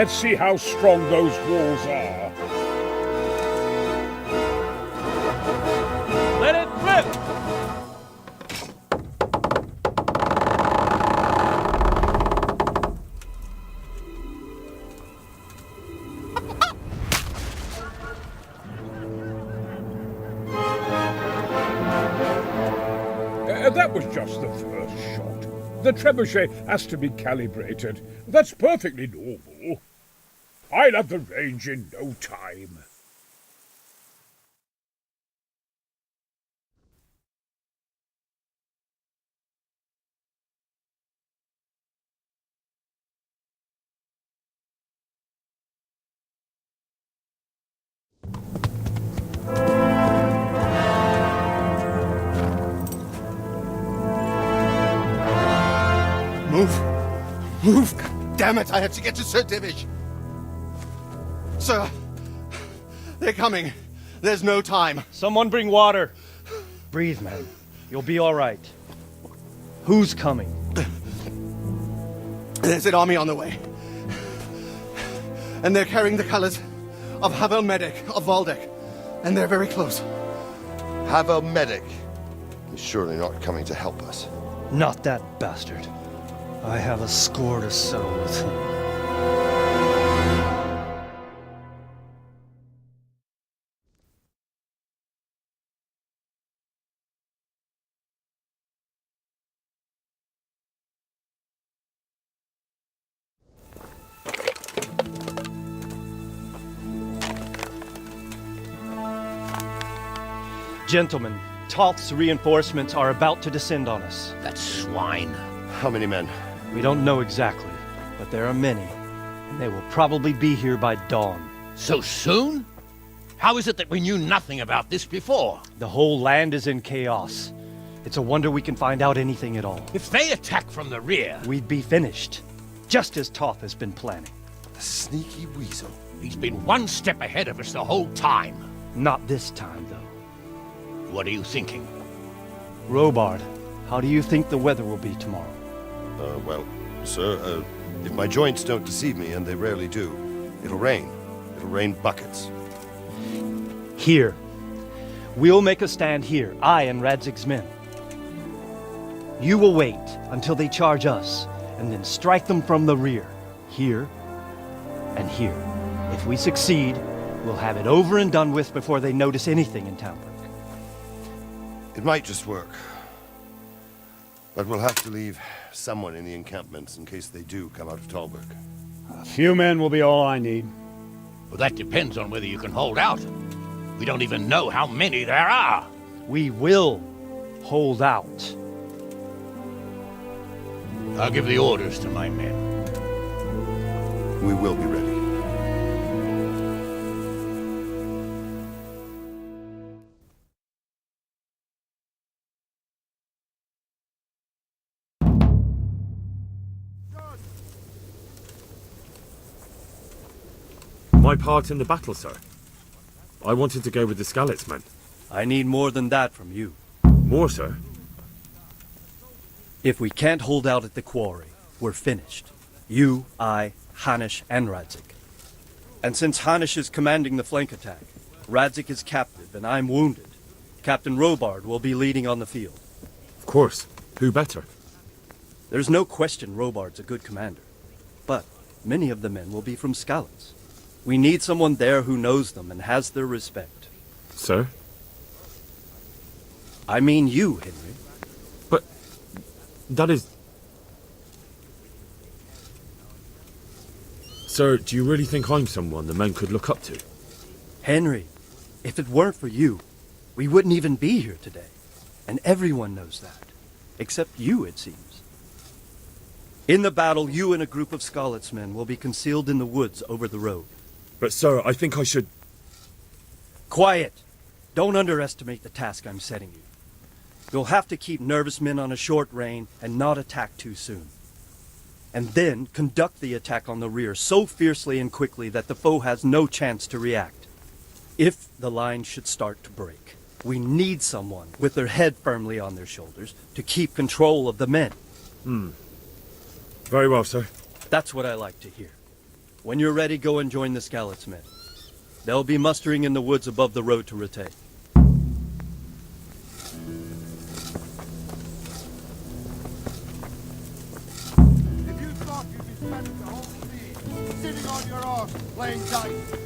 Let's see how strong those walls are. Let it rip! That was just the first shot. The Trebuchet has to be calibrated. That's perfectly normal. I'll have the range in no time. Move! God damn it, I have to get to Sir Divish. Sir, they're coming. There's no time. Someone bring water. Breathe, man. You'll be all right. Who's coming? There's an army on the way. And they're carrying the colors of Havel Medic of Valdek. And they're very close. Havel Medic is surely not coming to help us. Not that bastard. I have a score to settle with him. Gentlemen, Toth's reinforcements are about to descend on us. That swine. How many men? We don't know exactly, but there are many, and they will probably be here by dawn. So soon? How is it that we knew nothing about this before? The whole land is in chaos. It's a wonder we can find out anything at all. If they attack from the rear... We'd be finished, just as Toth has been planning. A sneaky weasel. He's been one step ahead of us the whole time. Not this time, though. What are you thinking? Robard, how do you think the weather will be tomorrow? Well, sir, if my joints don't deceive me, and they rarely do, it'll rain. It'll rain buckets. Here. We'll make a stand here, I and Radzig's men. You will wait until they charge us, and then strike them from the rear. Here, and here. If we succeed, we'll have it over and done with before they notice anything in Townbrook. It might just work. But we'll have to leave someone in the encampments in case they do come out of Talbrook. A few men will be all I need. Well, that depends on whether you can hold out. We don't even know how many there are. We will hold out. I'll give the orders to my men. We will be ready. My part in the battle, sir. I wanted to go with the Skalitz men. I need more than that from you. More, sir? If we can't hold out at the quarry, we're finished. You, I, Hanish, and Radzik. And since Hanish is commanding the flank attack, Radzik is captive and I'm wounded, Captain Robard will be leading on the field. Of course. Who better? There's no question Robard's a good commander. But many of the men will be from Skalitz. We need someone there who knows them and has their respect. Sir? I mean you, Henry. But that is... Sir, do you really think I'm someone the men could look up to? Henry, if it weren't for you, we wouldn't even be here today. And everyone knows that. Except you, it seems. In the battle, you and a group of Skalitz men will be concealed in the woods over the road. But sir, I think I should... Quiet! Don't underestimate the task I'm setting you. You'll have to keep nervous men on a short rein and not attack too soon. And then conduct the attack on the rear so fiercely and quickly that the foe has no chance to react. If the line should start to break, we need someone with their head firmly on their shoulders to keep control of the men. Very well, sir. That's what I like to hear. When you're ready, go and join the Skalit's men. They'll be mustering in the woods above the road to Trebuchet. If you thought you'd be spending the whole sea sitting on your arse playing dice.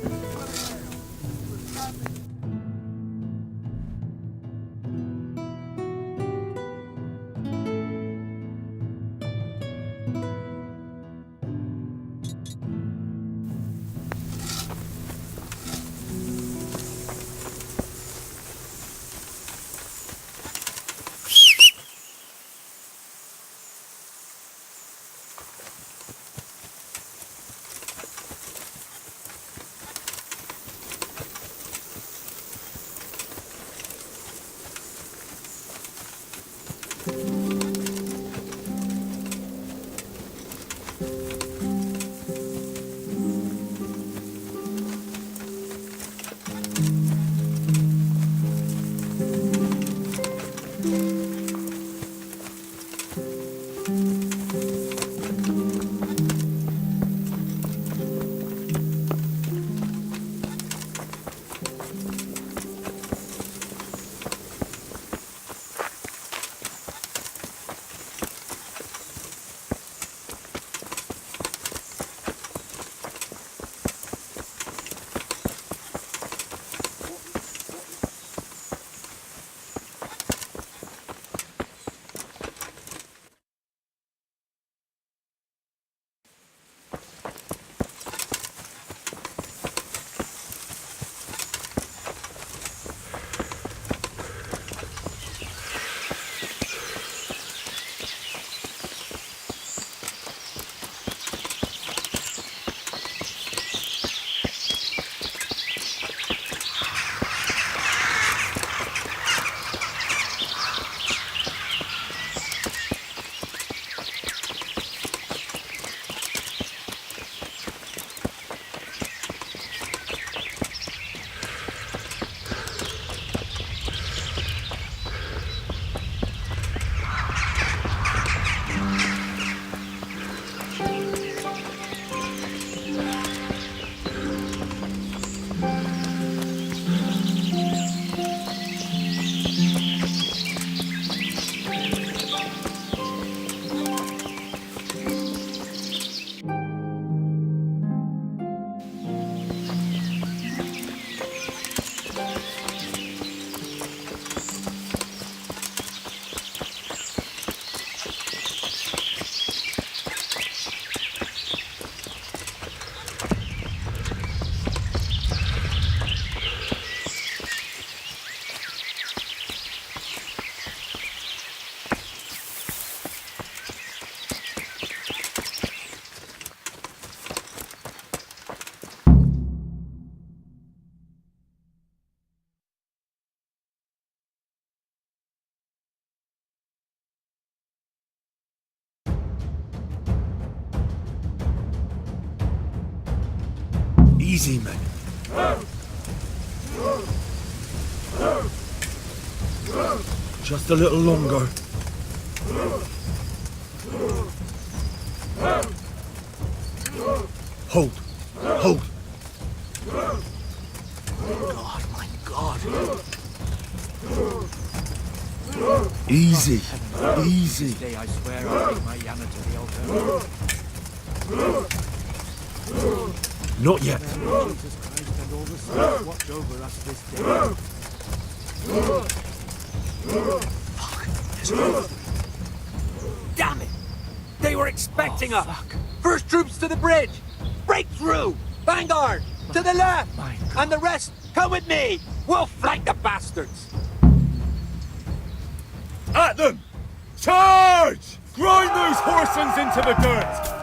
Easy, man. Just a little longer. Hold. Hold. God, my God. Easy. Easy. Today I swear I'll bring my Yana to the altar. Not yet. Jesus Christ and all the saints watch over us this day. Damn it! They were expecting us! First troops to the bridge! Break through! Vanguard! To the left! My God. And the rest, come with me! We'll flank the bastards! At them! Charge! Grind those horsens into the dirt!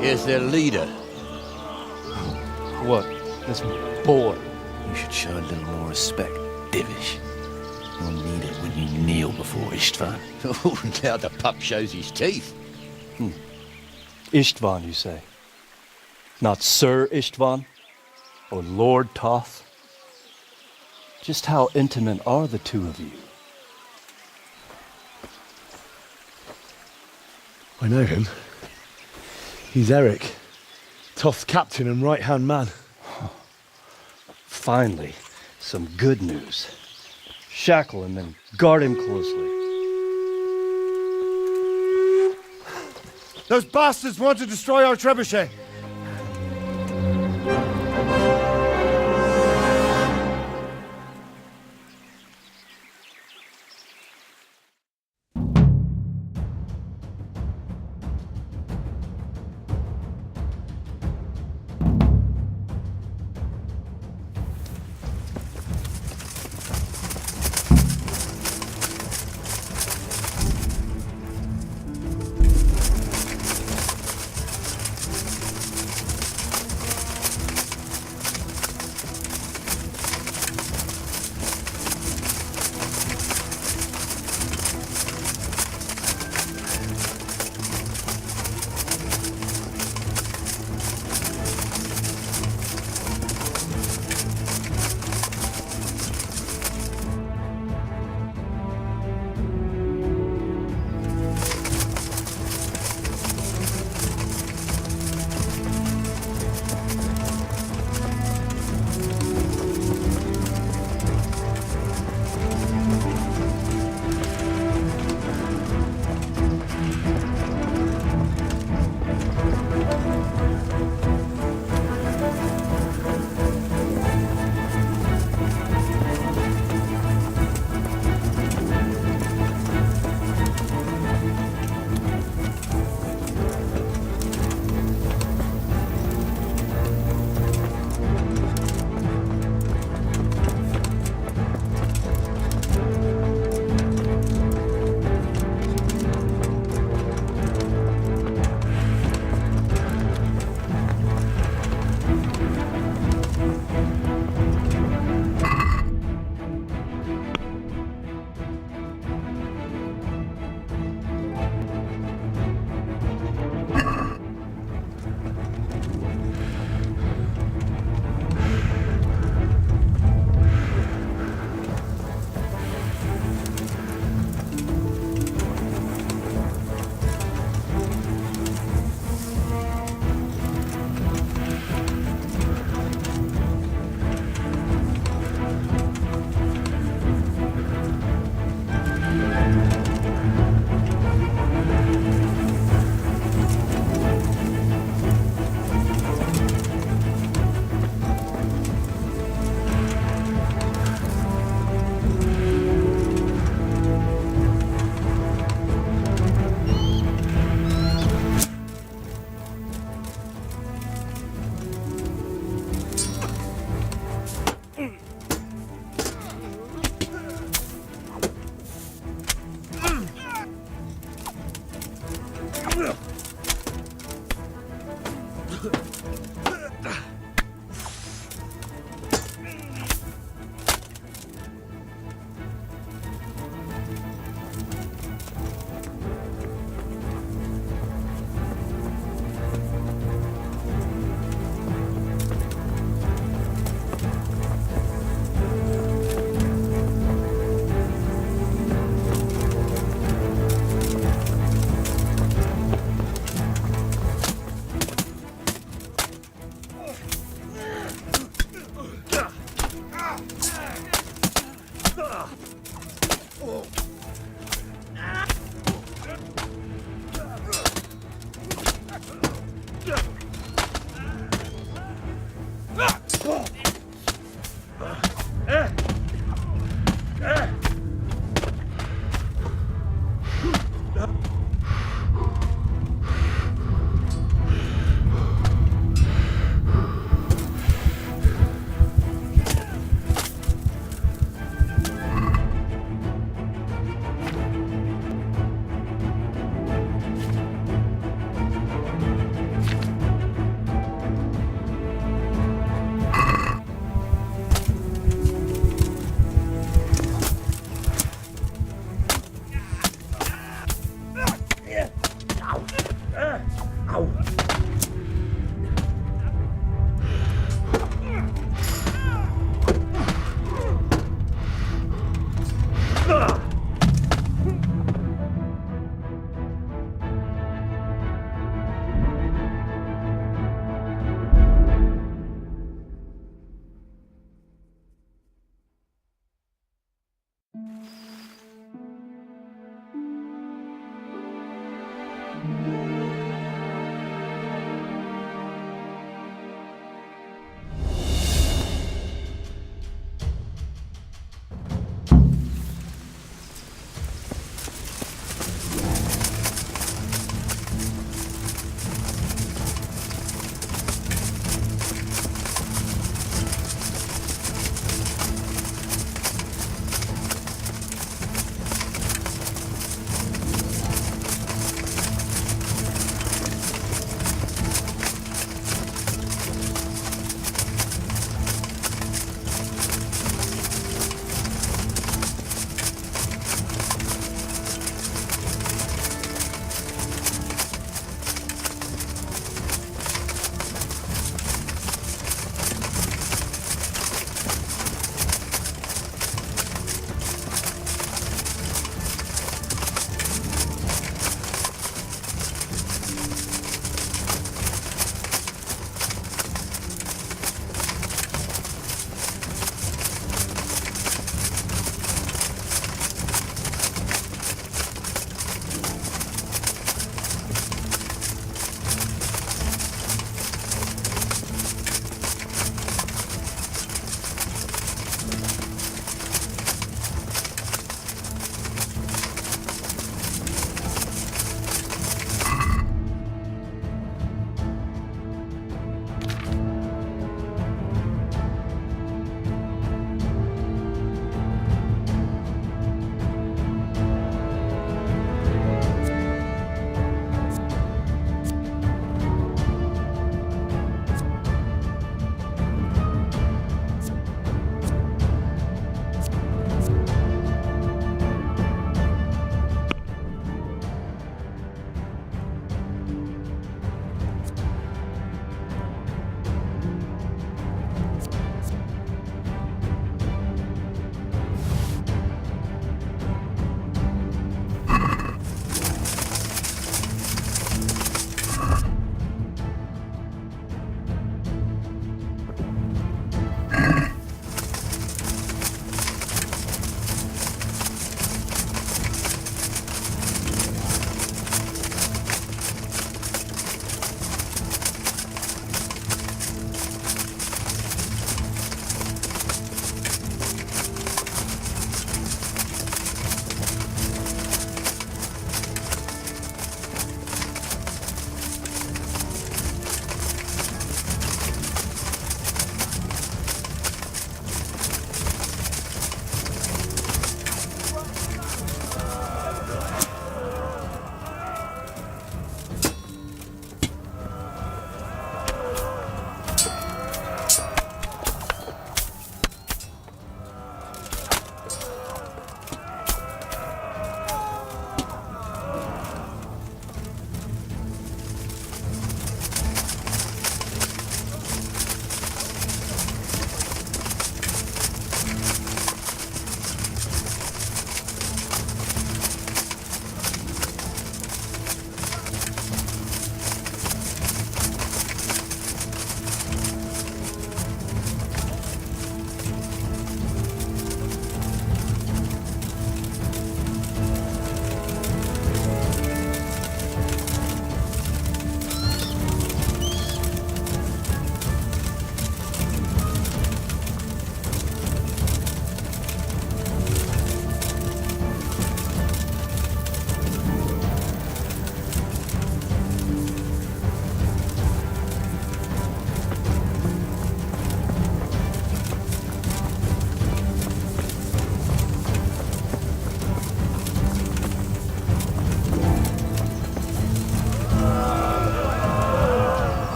Here's their leader. What? This boy? You should show a little more respect, Divish. You'll need it when you kneel before Istvan. Oh, now the pup shows his teeth. Istvan, you say? Not Sir Istvan? Or Lord Toth? Just how intimate are the two of you? I know him. He's Eric, Toth's captain and right-hand man. Finally, some good news. Shackle him and guard him closely. Those bastards want to destroy our trebuchet.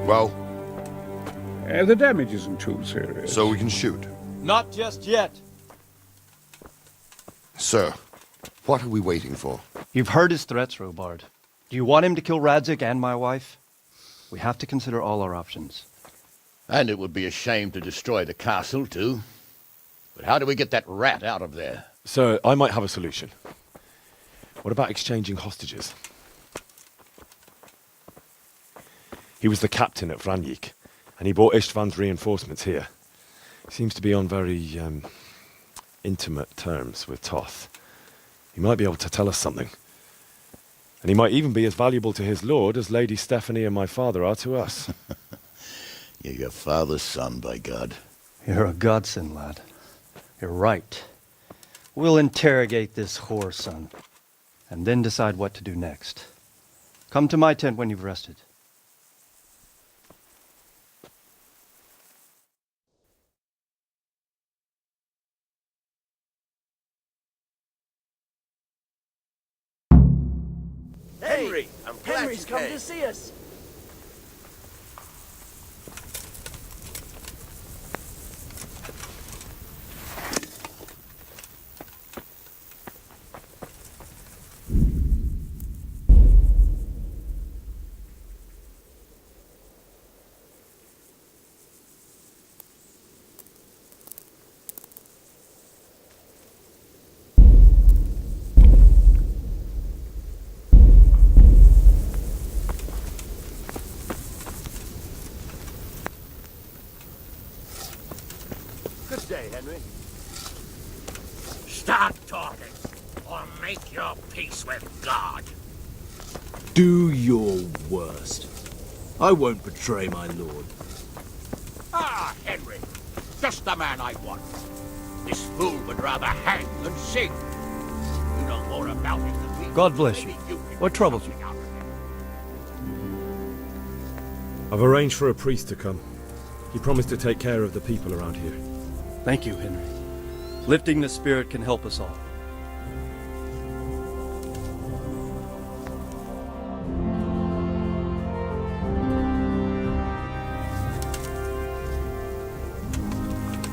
Well, The damage isn't too serious. so we can shoot. Not just yet. Sir, what are we waiting for? You've heard his threats, Robard. Do you want him to kill Radzig and my wife? We have to consider all our options. And it would be a shame to destroy the castle, too. But how do we get that rat out of there? Sir, I might have a solution. What about exchanging hostages? He was the captain at Vranjik, and he brought Istvan's reinforcements here. He seems to be on very, intimate terms with Toth. He might be able to tell us something. And he might even be as valuable to his lord as Lady Stephanie and my father are to us. You're your father's son, by God. You're a godsend, lad. You're right. We'll interrogate this whore, son, and then decide what to do next. Come to my tent when you've rested. Henry! Henry's come to see us! Good day, Henry. Start talking, or make your peace with God. Do your worst. I won't betray my lord. Ah, Henry. Just the man I want. This fool would rather hang than sing. You know more about it than we do. God bless you. Maybe can What get troubles something out of it. I've arranged for a priest to come. He promised to take care of the people around here. Thank you, Henry. Lifting the spirit can help us all.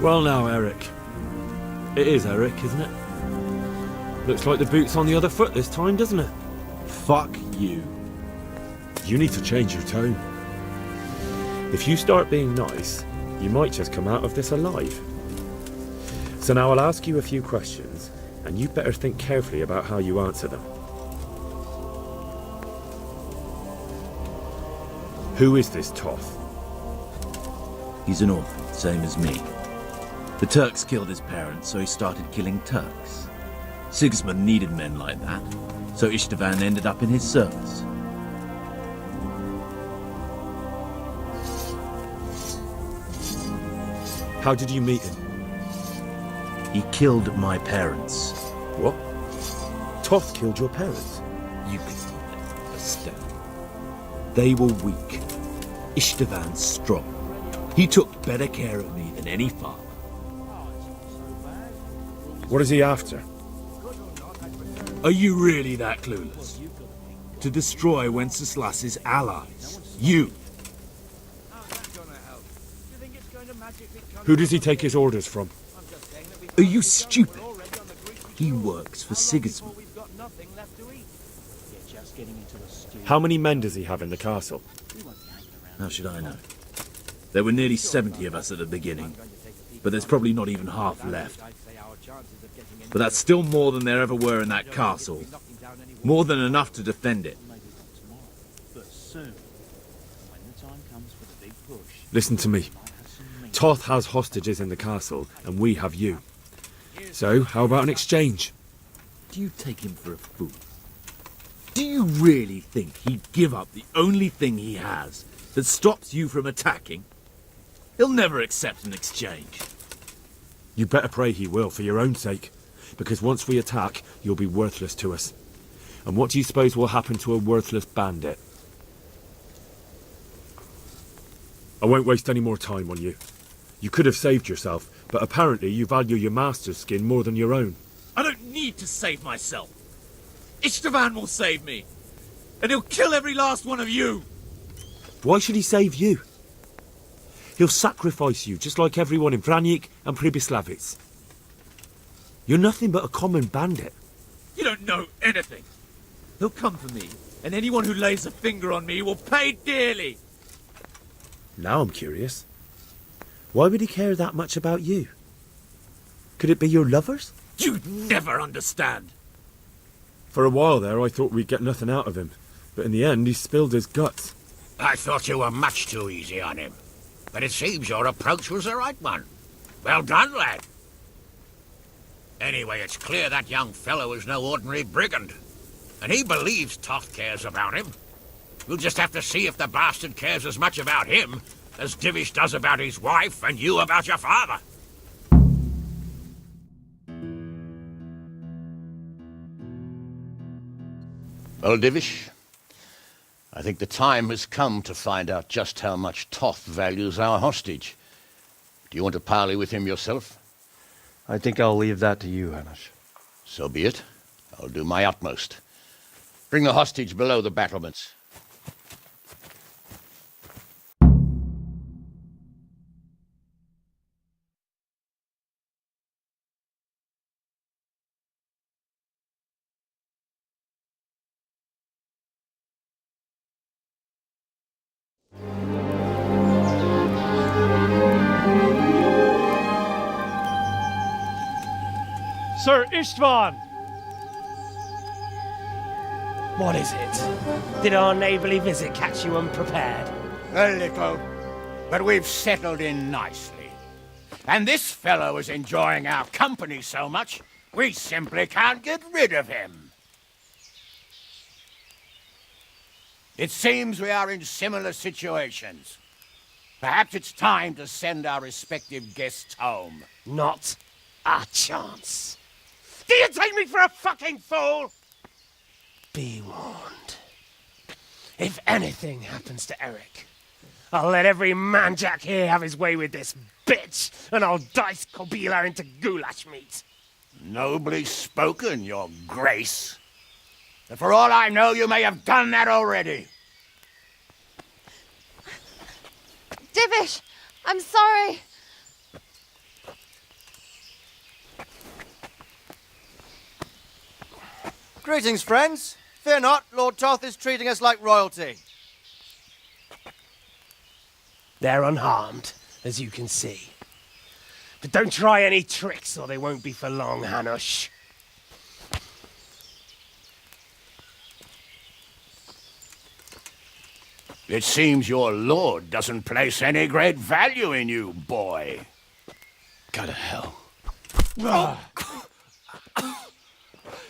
Well now, Eric. It is Eric, isn't it? Looks like the boot's on the other foot this time, doesn't it? Fuck you. You need to change your tone. If you start being nice, you might just come out of this alive. So now I'll ask you a few questions, and you better think carefully about how you answer them. Who is this Toth? He's an orphan, same as me. The Turks killed his parents, so he started killing Turks. Sigismund needed men like that, so Istvan ended up in his service. How did you meet him? He killed my parents. What? Toth killed your parents? You can understand. They were weak. Istvan strong. He took better care of me than any father. What is he after? Are you really that clueless? To destroy Wenceslas's allies. You. Who does he take his orders from? Are you stupid? He works for Sigismund. How many men does he have in the castle? How should I know? There were nearly 70 of us at the beginning, but there's probably not even half left. But that's still more than there ever were in that castle. More than enough to defend it. Listen to me. Toth has hostages in the castle, and we have you. So, how about an exchange? Do you take him for a fool? Do you really think he'd give up the only thing he has that stops you from attacking? He'll never accept an exchange. You better pray he will, for your own sake. Because once we attack, you'll be worthless to us. And what do you suppose will happen to a worthless bandit? I won't waste any more time on you. You could have saved yourself, but apparently you value your master's skin more than your own. I don't need to save myself. Istvan will save me. And he'll kill every last one of you. Why should he save you? He'll sacrifice you, just like everyone in Vranyik and Pribyslavitz. You're nothing but a common bandit. You don't know anything. He'll come for me, and anyone who lays a finger on me will pay dearly. Now I'm curious. Why would he care that much about you? Could it be your lovers? You'd never understand. For a while there, I thought we'd get nothing out of him. But in the end, he spilled his guts. I thought you were much too easy on him. But it seems your approach was the right one. Well done, lad. Anyway, it's clear that young fellow is no ordinary brigand. And he believes Toth cares about him. We'll just have to see if the bastard cares as much about him as Divish does about his wife and you about your father. Well, Divish, I think the time has come to find out just how much Toth values our hostage. Do you want to parley with him yourself? I think I'll leave that to you, Hamish. So be it. I'll do my utmost. Bring the hostage below the battlements. Sir Istvan! What is it? Did our neighbourly visit catch you unprepared? A little, but we've settled in nicely. And this fellow is enjoying our company so much, we simply can't get rid of him. It seems we are in similar situations. Perhaps it's time to send our respective guests home. Not a chance. Do you take me for a fucking fool? Be warned. If anything happens to Eric, I'll let every manjack here have his way with this bitch, and I'll dice Kobila into goulash meat. Nobly spoken, your grace. But for all I know, you may have done that already. Divish, I'm sorry. Greetings, friends. Fear not, Lord Toth is treating us like royalty. They're unharmed, as you can see. But don't try any tricks, or they won't be for long, Hanush. It seems your lord doesn't place any great value in you, boy. Go to hell.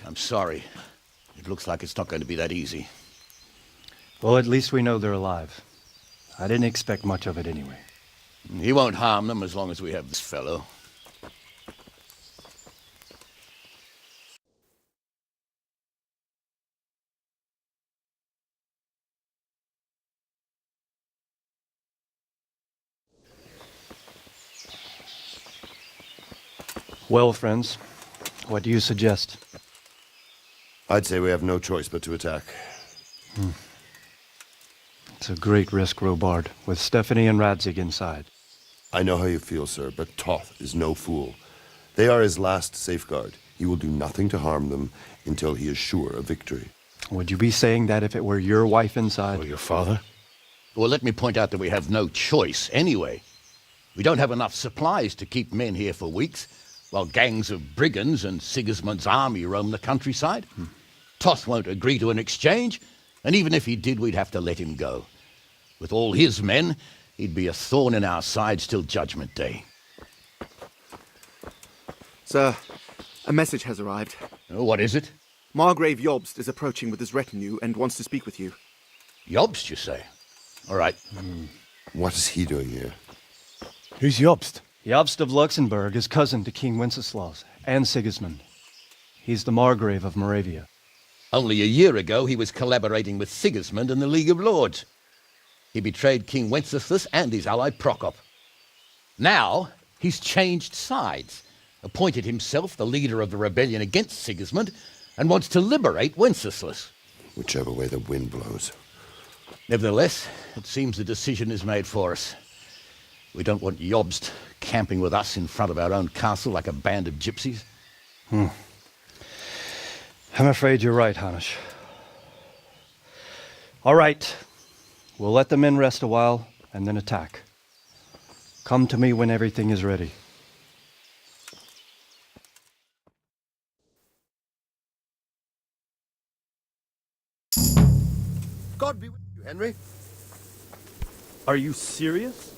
I'm sorry. It looks like it's not going to be that easy. Well, at least we know they're alive. I didn't expect much of it anyway. He won't harm them as long as we have this fellow. Well, friends, what do you suggest? I'd say we have no choice but to attack. It's a great risk, Robard, with Stephanie and Radzig inside. I know how you feel, sir, but Toth is no fool. They are his last safeguard. He will do nothing to harm them until he is sure of victory. Would you be saying that if it were your wife inside? Or your father? Well, let me point out that we have no choice anyway. We don't have enough supplies to keep men here for weeks, while gangs of brigands and Sigismund's army roam the countryside. Toth won't agree to an exchange, and even if he did, we'd have to let him go. With all his men, he'd be a thorn in our sides till Judgment Day. Sir, a message has arrived. Oh, what is it? Margrave Jobst is approaching with his retinue and wants to speak with you. Jobst, you say? All right. What is he doing here? Who's Jobst? Jobst of Luxembourg is cousin to King Wenceslaus and Sigismund. He's the Margrave of Moravia. Only a year ago, he was collaborating with Sigismund and the League of Lords. He betrayed King Wenceslas and his ally Prokop. Now, he's changed sides, appointed himself the leader of the rebellion against Sigismund, and wants to liberate Wenceslas. Whichever way the wind blows. Nevertheless, it seems the decision is made for us. We don't want Jobst camping with us in front of our own castle like a band of gypsies. I'm afraid you're right, Hanish. All right. We'll let the men rest a while and then attack. Come to me when everything is ready. God be with you, Henry. Are you serious?